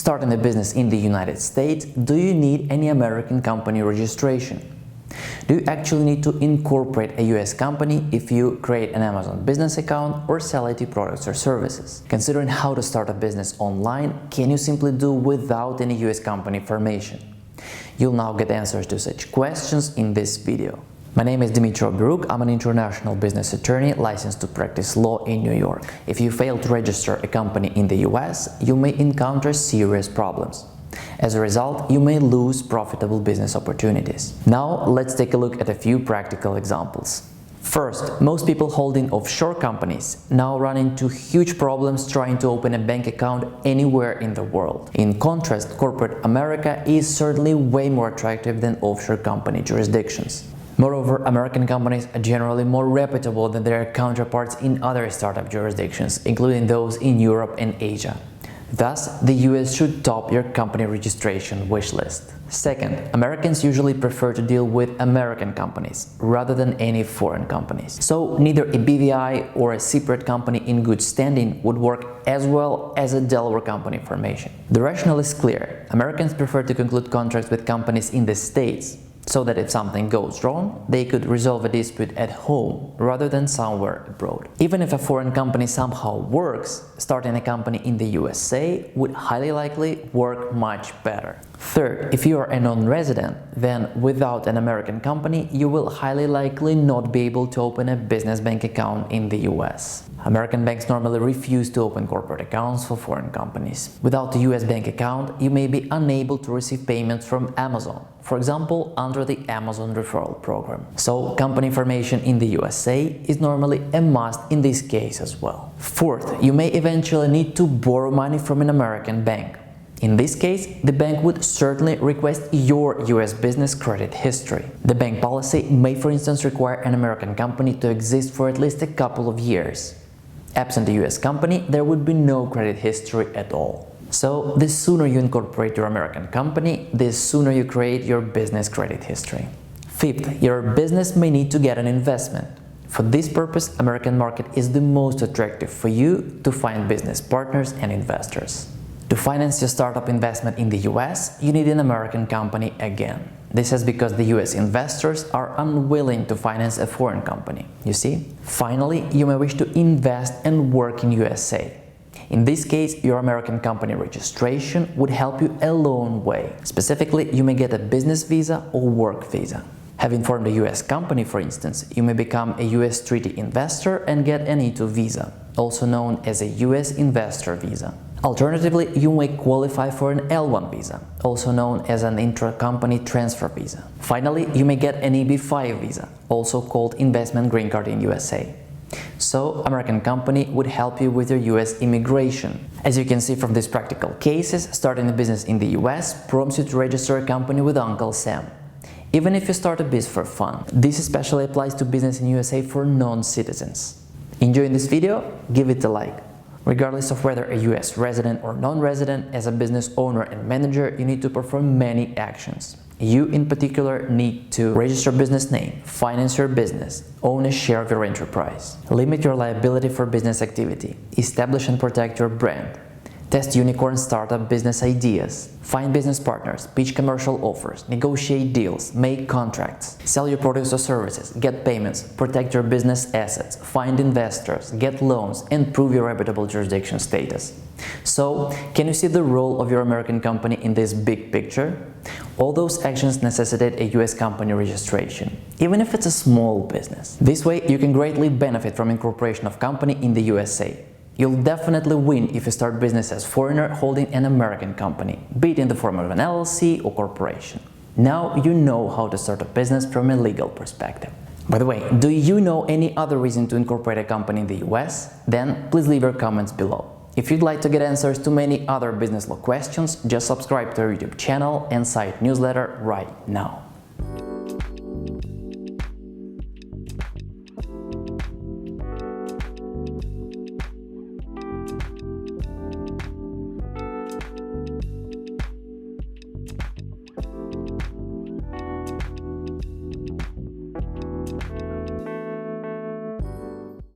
Starting a business in the United States, do you need any American company registration? Do you actually need to incorporate a US company if you create an Amazon business account or sell IT products or services? Considering how to start a business online, can you simply do without any US company formation? You'll now get answers to such questions in this video. My name is Dmitry Oberuk. I'm an international business attorney licensed to practice law in New York. If you fail to register a company in the US, you may encounter serious problems. As a result, you may lose profitable business opportunities. Now, let's take a look at a few practical examples. First, most people holding offshore companies now run into huge problems trying to open a bank account anywhere in the world. In contrast, corporate America is certainly way more attractive than offshore company jurisdictions. Moreover, American companies are generally more reputable than their counterparts in other startup jurisdictions, including those in Europe and Asia. Thus, the US should top your company registration wish list. Second, Americans usually prefer to deal with American companies rather than any foreign companies. So, neither a BVI or a separate company in good standing would work as well as a Delaware company formation. The rationale is clear. Americans prefer to conclude contracts with companies in the States, so that if something goes wrong, they could resolve a dispute at home rather than somewhere abroad. Even if a foreign company somehow works, starting a company in the USA would highly likely work much better. Third, if you are a non-resident, then without an American company, you will highly likely not be able to open a business bank account in the US. American banks normally refuse to open corporate accounts for foreign companies. Without a US bank account, you may be unable to receive payments from Amazon, for example, under the Amazon referral program. So, company formation in the USA is normally a must in this case as well. Fourth, you may eventually need to borrow money from an American bank. In this case, the bank would certainly request your US business credit history. The bank policy may, for instance, require an American company to exist for at least a couple of years. Absent a US company, there would be no credit history at all. So, the sooner you incorporate your American company, the sooner you create your business credit history. Fifth, your business may need to get an investment. For this purpose, American market is the most attractive for you to find business partners and investors. To finance your startup investment in the US, you need an American company again. This is because the US investors are unwilling to finance a foreign company, you see? Finally, you may wish to invest and work in USA. In this case, your American company registration would help you a long way. Specifically, you may get a business visa or work visa. Having formed a US company, for instance, you may become a US treaty investor and get an E2 visa, also known as a US investor visa. Alternatively, you may qualify for an L1 visa, also known as an Intra-Company transfer visa. Finally, you may get an EB5 visa, also called investment green card in USA. So, American company would help you with your US immigration. As you can see from these practical cases, starting a business in the US prompts you to register a company with Uncle Sam. Even if you start a biz for fun, this especially applies to business in USA for non-citizens. Enjoying this video? Give it a like. Regardless of whether a US resident or non-resident, as a business owner and manager, you need to perform many actions. You, in particular, need to register business name, finance your business, own a share of your enterprise, limit your liability for business activity, establish and protect your brand, test unicorn startup business ideas, find business partners, pitch commercial offers, negotiate deals, make contracts, sell your products or services, get payments, protect your business assets, find investors, get loans, and prove your reputable jurisdiction status. So, can you see the role of your American company in this big picture? All those actions necessitate a US company registration, even if it's a small business. This way, you can greatly benefit from incorporation of company in the USA. You'll definitely win if you start business as foreigner holding an American company, be it in the form of an LLC or corporation. Now you know how to start a business from a legal perspective. By the way, do you know any other reason to incorporate a company in the US? Then please leave your comments below. If you'd like to get answers to many other business law questions, just subscribe to our YouTube channel and site newsletter right now.